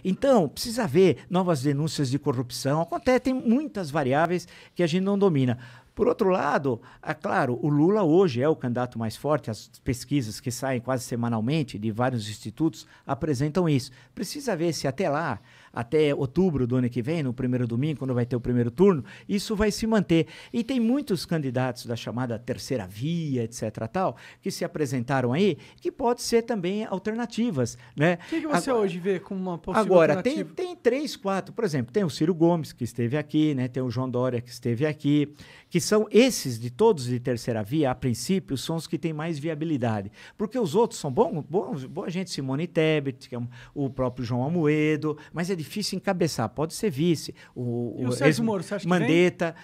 Então, precisa haver novas denúncias de corrupção. Acontece, tem muitas variáveis que a gente não domina. Por outro lado, é claro, o Lula hoje é o candidato mais forte, as pesquisas que saem quase semanalmente de vários institutos apresentam isso. Precisa ver se até lá, até outubro do ano que vem, no primeiro domingo, quando vai ter o primeiro turno, isso vai se manter. E tem muitos candidatos da chamada terceira via, etc. tal, que se apresentaram aí, que pode ser também alternativas, né? O que você hoje vê como uma possível Agora, alternativa? tem 3, 4, por exemplo, tem o Ciro Gomes, que esteve aqui, né? Tem o João Dória, que esteve aqui, que são esses de todos de terceira via, a princípio, são os que têm mais viabilidade. Porque os outros são boa gente, Simone Tebet, que é o próprio João Amoedo, mas é difícil encabeçar, pode ser vice. E o Sérgio Moro, você acha que Mandetta.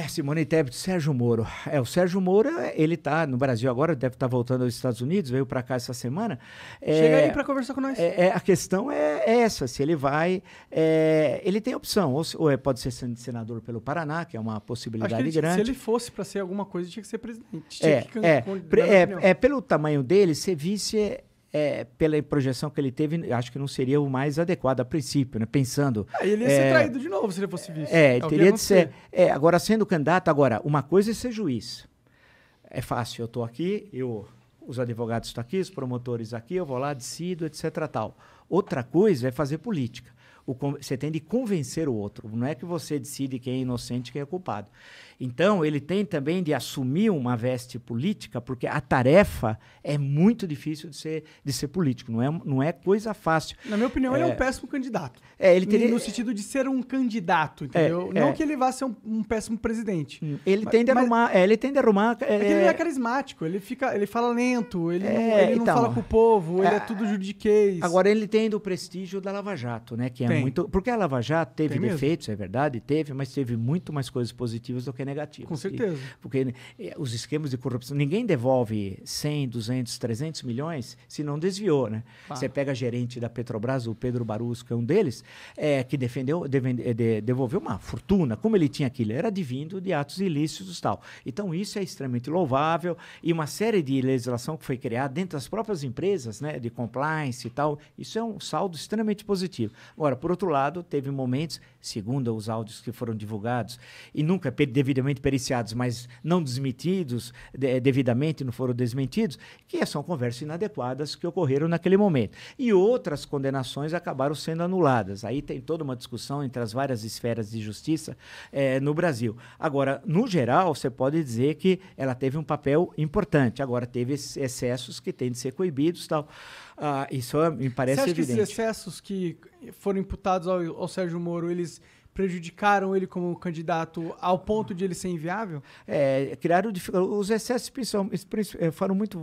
Simone Tebet, Sérgio Moro. O Sérgio Moro, ele está no Brasil agora, deve estar voltando aos Estados Unidos, veio para cá essa semana. Chega aí para conversar com nós. A questão é essa, se ele vai... ele tem opção, ou pode ser senador pelo Paraná, que é uma possibilidade grande. Se ele fosse para ser alguma coisa, tinha que ser presidente. Pelo tamanho dele, ser vice... pela projeção que ele teve, acho que não seria o mais adequado a princípio, né? Pensando... ele ia ser traído de novo se ele fosse vice. Teria de ser. Agora, sendo candidato, uma coisa é ser juiz. É fácil, eu estou aqui, os advogados estão aqui, os promotores aqui, eu vou lá, decido, etc. tal. Outra coisa é fazer política. Você tem de convencer o outro. Não é que você decide quem é inocente e quem é culpado. Então, ele tem também de assumir uma veste política, porque a tarefa é muito difícil de ser político. Não é coisa fácil. Na minha opinião, ele é um péssimo candidato. Ele teria... No sentido de ser um candidato, entendeu? Não que ele vá ser um péssimo presidente. Ele tende a arrumar... ele tende a arrumar... É que ele não é carismático. Ele fala lento, ele não fala com o povo, ele é tudo juridiquês. Agora, ele tem do prestígio da Lava Jato, né? Que é muito... Porque a Lava Jato teve defeitos, é verdade, mas teve muito mais coisas positivas do que negativas. Com certeza. Porque os esquemas de corrupção, ninguém devolve 100, 200, 300 milhões se não desviou, né? Você pega a gerente da Petrobras, o Pedro Barusco, é um deles, que devolveu uma fortuna. Como ele tinha aquilo? Era advindo de atos ilícitos e tal. Então, isso é extremamente louvável e uma série de legislação que foi criada dentro das próprias empresas, né? De compliance e tal, isso é um saldo extremamente positivo. Agora, por outro lado, teve momentos, segundo os áudios que foram divulgados, e nunca devidamente periciados, mas não desmentidos devidamente, não foram desmentidos, que são conversas inadequadas que ocorreram naquele momento. E outras condenações acabaram sendo anuladas. Aí tem toda uma discussão entre as várias esferas de justiça no Brasil. Agora, no geral, você pode dizer que ela teve um papel importante. Agora, teve excessos que têm de ser coibidos e tal. Isso me parece evidente. Você acha que esses excessos que foram imputados ao Sérgio Moro, eles prejudicaram ele como candidato ao ponto de ele ser inviável? Os excessos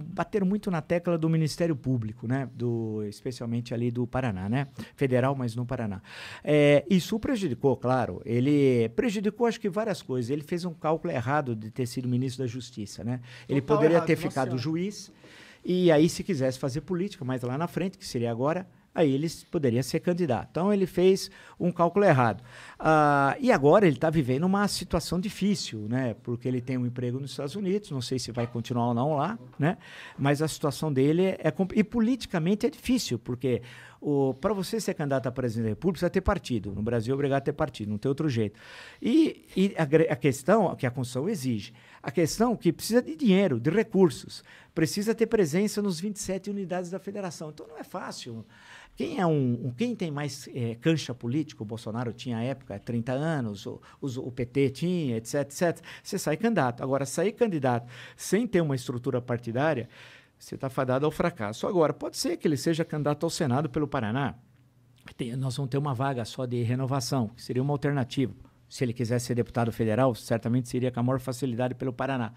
bateram muito na tecla do Ministério Público, né? Especialmente ali do Paraná, né? Federal, mas no Paraná. Isso o prejudicou, claro. Ele prejudicou, acho que várias coisas. Ele fez um cálculo errado de ter sido ministro da Justiça, né? Ele poderia ter ficado juiz e aí, se quisesse fazer política, mas lá na frente, que seria agora, aí ele poderia ser candidato. Então, ele fez um cálculo errado. E agora ele está vivendo uma situação difícil, né? Porque ele tem um emprego nos Estados Unidos, não sei se vai continuar ou não lá, né? Mas a situação dele e politicamente é difícil, porque para você ser candidato a presidente da República, precisa ter partido. No Brasil é obrigado a ter partido, não tem outro jeito. E a questão que a Constituição exige, a questão que precisa de dinheiro, de recursos, precisa ter presença nos 27 unidades da federação. Então não é fácil. Quem tem mais cancha política, o Bolsonaro tinha à época 30 anos, o PT tinha, etc, etc. Você sai candidato. Agora, sair candidato sem ter uma estrutura partidária, você está fadado ao fracasso. Agora, pode ser que ele seja candidato ao Senado pelo Paraná. Nós vamos ter uma vaga só de renovação, que seria uma alternativa. Se ele quisesse ser deputado federal, certamente seria com a maior facilidade pelo Paraná.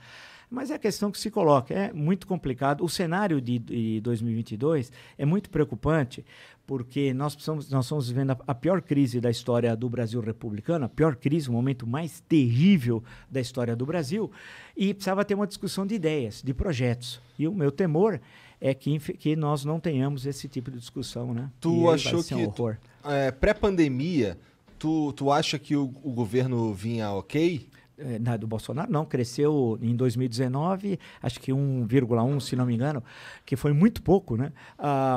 Mas é a questão que se coloca, é muito complicado. O cenário de 2022 é muito preocupante, porque nós estamos vivendo a pior crise da história do Brasil republicano, a pior crise, o momento mais terrível da história do Brasil, e precisava ter uma discussão de ideias, de projetos. E o meu temor é que nós não tenhamos esse tipo de discussão, né? Tu achou que, pré-pandemia, tu acha que o governo vinha ok? Do Bolsonaro não, cresceu em 2019, acho que 1,1, se não me engano, que foi muito pouco, né?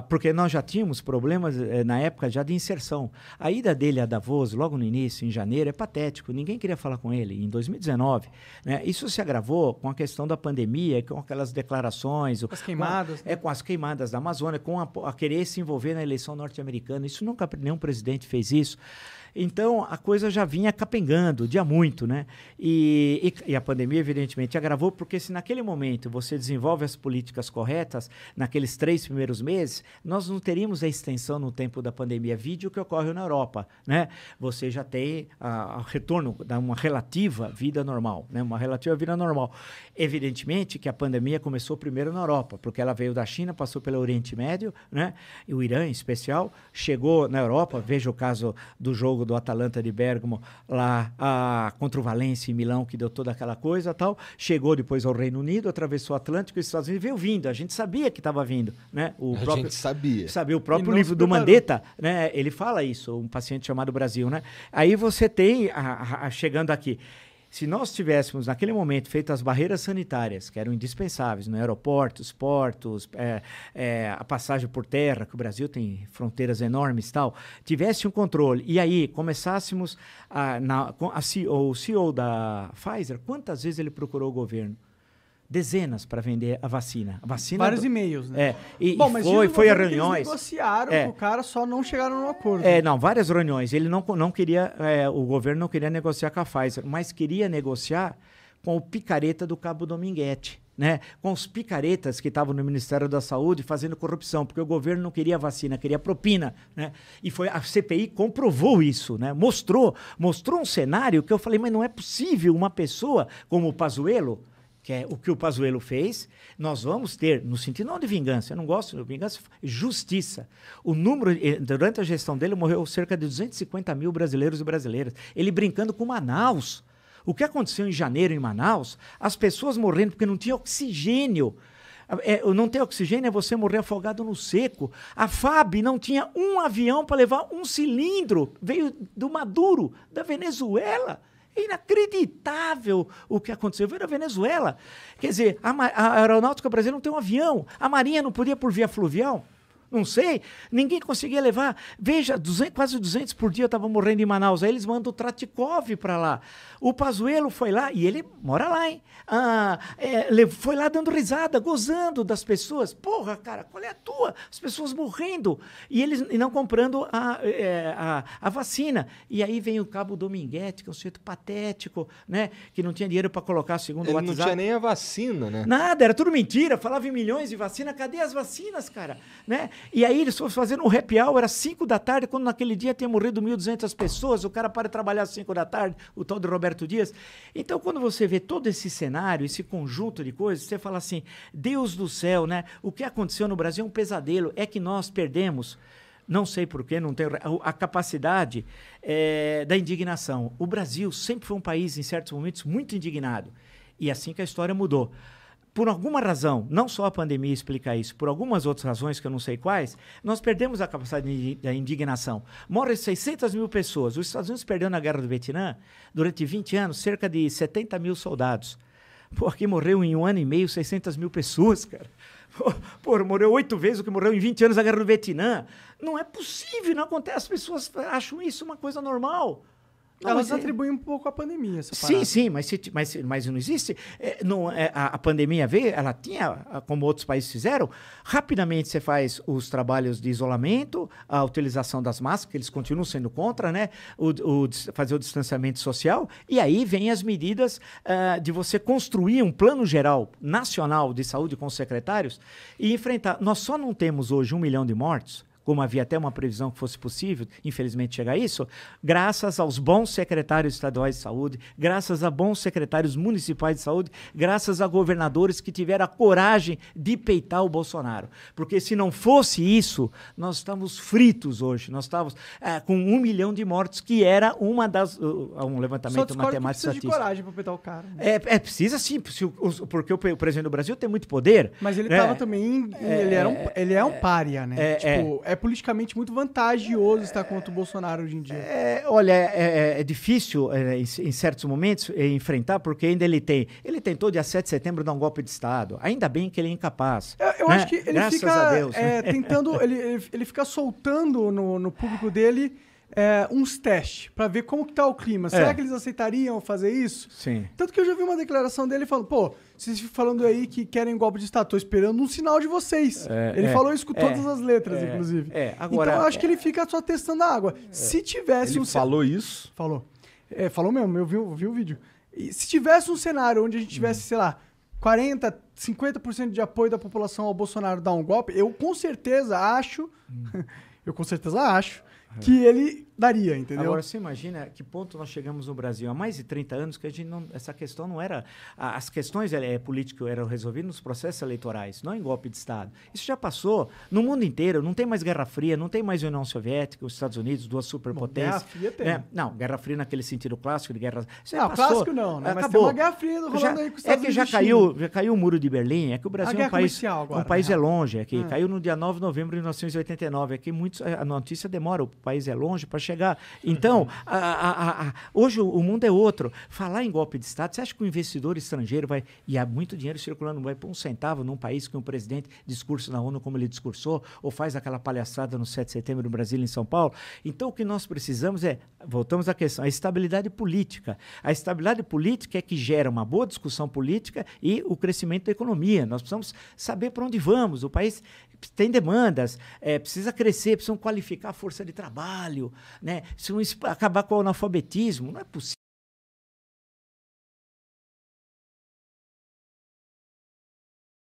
Porque nós já tínhamos problemas na época já de inserção. A ida dele a Davos, logo no início, em janeiro, é patético, ninguém queria falar com ele, em 2019. Né? Isso se agravou com a questão da pandemia, com aquelas declarações... As queimadas. Com as queimadas da Amazônia, com a querer se envolver na eleição norte-americana. Isso nunca, nenhum presidente fez isso. Então, a coisa já vinha capengando, de há muito, né? E a pandemia, evidentemente, agravou, porque se naquele momento você desenvolve as políticas corretas, naqueles 3 primeiros meses, nós não teríamos a extensão no tempo da pandemia. Vide o que ocorre na Europa, né? Você já tem o retorno de uma relativa vida normal, né? Uma relativa vida normal. Evidentemente que a pandemia começou primeiro na Europa, porque ela veio da China, passou pelo Oriente Médio, né? E o Irã, em especial, chegou na Europa. Veja o caso do jogo do Atalanta de Bérgamo lá contra o Valência em Milão, que deu toda aquela coisa e tal. Chegou depois ao Reino Unido, atravessou o Atlântico e os Estados Unidos, veio vindo. A gente sabia que estava vindo, né? A gente sabia. O próprio livro do Mandetta, né? Ele fala isso, um paciente chamado Brasil, né? Aí você tem, chegando aqui, se nós tivéssemos, naquele momento, feito as barreiras sanitárias, que eram indispensáveis, no aeroportos, portos, a passagem por terra, que o Brasil tem fronteiras enormes e tal, tivesse um controle, e aí começássemos, o CEO da Pfizer, quantas vezes ele procurou o governo? Dezenas para vender a vacina. Vários e-mails, né? Mas foi a reuniões. Eles negociaram com o cara, só não chegaram no acordo. Não, várias reuniões. Ele não queria, o governo não queria negociar com a Pfizer, mas queria negociar com o picareta do Cabo Dominguete, né? Com os picaretas que estavam no Ministério da Saúde fazendo corrupção, porque o governo não queria vacina, queria propina, né? E a CPI comprovou isso, né? Mostrou um cenário que eu falei, mas não é possível uma pessoa como o Pazuello, que é o que o Pazuello fez, nós vamos ter, no sentido não de vingança, eu não gosto de vingança, justiça. O número, durante a gestão dele, morreu cerca de 250 mil brasileiros e brasileiras. Ele brincando com Manaus. O que aconteceu em janeiro em Manaus, as pessoas morrendo porque não tinha oxigênio. Não ter oxigênio é você morrer afogado no seco. A FAB não tinha um avião para levar um cilindro, veio do Maduro, da Venezuela. É inacreditável o que aconteceu. Veio da Venezuela. Quer dizer, a aeronáutica brasileira não tem um avião. A Marinha não podia por via fluvial. Não sei. Ninguém conseguia levar. Veja, quase 200 por dia estavam morrendo em Manaus. Aí eles mandam o Tratikov para lá. O Pazuello foi lá, e ele mora lá, hein? Foi lá dando risada, gozando das pessoas. Porra, cara, qual é a tua? As pessoas morrendo. E eles não comprando a vacina. E aí vem o Cabo Dominguete, que é um sujeito patético, né? Que não tinha dinheiro para colocar, segundo o WhatsApp. Ele não tinha nem a vacina, né? Nada, era tudo mentira. Falava em milhões de vacina. Cadê as vacinas, cara? Né? E aí eles foram fazendo um happy hour, era 5 da tarde, quando naquele dia tinha morrido 1.200 pessoas, o cara para de trabalhar às 5 da tarde, o tal de Roberto Dias. Então, quando você vê todo esse cenário, esse conjunto de coisas, você fala assim, Deus do céu, né? O que aconteceu no Brasil é um pesadelo, é que nós perdemos, não sei porquê, não tenho a capacidade da indignação. O Brasil sempre foi um país, em certos momentos, muito indignado. E assim que a história mudou. Por alguma razão, não só a pandemia explica isso, por algumas outras razões que eu não sei quais, nós perdemos a capacidade da indignação. Morrem 600 mil pessoas. Os Estados Unidos perdeu na Guerra do Vietnã, durante 20 anos, cerca de 70 mil soldados. Pô, aqui morreu em 1 ano e meio 600 mil pessoas, cara. Pô, morreu 8 vezes o que morreu em 20 anos na Guerra do Vietnã. Não é possível, não acontece. As pessoas acham isso uma coisa normal. Não, elas atribuem um pouco à pandemia, essa parada. Sim, mas não existe. A pandemia veio, ela tinha, como outros países fizeram, rapidamente você faz os trabalhos de isolamento, a utilização das máscaras, que eles continuam sendo contra, né? Fazer o distanciamento social, e aí vem as medidas de você construir um plano geral nacional de saúde com os secretários e enfrentar. Nós só não temos hoje 1 milhão de mortos, como havia até uma previsão que fosse possível, infelizmente chegar a isso, graças aos bons secretários estaduais de saúde, graças a bons secretários municipais de saúde, graças a governadores que tiveram a coragem de peitar o Bolsonaro. Porque se não fosse isso, nós estávamos fritos hoje, nós estávamos com 1 milhão de mortos, que era uma das... um levantamento matemático estatístico. Precisa de coragem para peitar o cara. Né? Precisa sim, porque o presidente do Brasil tem muito poder. Mas ele estava também... Ele é um pária, né? politicamente muito vantajoso estar contra o Bolsonaro hoje em dia. Olha, é difícil em certos momentos enfrentar, porque ainda ele tentou dia 7 de setembro dar um golpe de Estado. Ainda bem que ele é incapaz. Eu acho que ele Graças fica a Deus, tentando, ele fica soltando no público dele uns testes pra ver como que tá o clima. Será que eles aceitariam fazer isso? Sim. Tanto que eu já vi uma declaração dele falando, pô, vocês ficam falando aí que querem golpe de Estado, tô esperando um sinal de vocês. Ele falou isso com todas as letras, inclusive. Agora, então eu acho que ele fica só testando a água. Se tivesse Ele falou isso? Falou. Falou mesmo, eu vi o vídeo. E se tivesse um cenário onde a gente tivesse, sei lá, 40, 50% de apoio da população ao Bolsonaro dar um golpe, eu com certeza acho que ele daria, entendeu? Agora, você imagina que ponto nós chegamos no Brasil há mais de 30 anos que a gente essa questão não era... As questões políticas eram resolvidas nos processos eleitorais, não em golpe de Estado. Isso já passou no mundo inteiro, não tem mais Guerra Fria, não tem mais União Soviética, os Estados Unidos, duas superpotências. Guerra Fria tem. Não, Guerra Fria naquele sentido clássico de guerra... Não, clássico não, né? Mas tem uma Guerra Fria rolando aí com os Estados Unidos. Já caiu o Muro de Berlim, é que o Brasil é um país longe, caiu no dia 9 de novembro de 1989, aqui a notícia demora, o país é longe para chegar. Então, hoje o mundo é outro. Falar em golpe de Estado, você acha que o investidor estrangeiro vai... E há muito dinheiro circulando, não vai pôr um centavo num país que um presidente discursa na ONU como ele discursou, ou faz aquela palhaçada no 7 de setembro no Brasil e em São Paulo. Então, o que nós precisamos voltamos à questão, a estabilidade política. A estabilidade política é que gera uma boa discussão política e o crescimento da economia. Nós precisamos saber para onde vamos. O país tem demandas, precisa crescer, precisam qualificar a força de trabalho, né? Precisam acabar com o analfabetismo. Não é possível.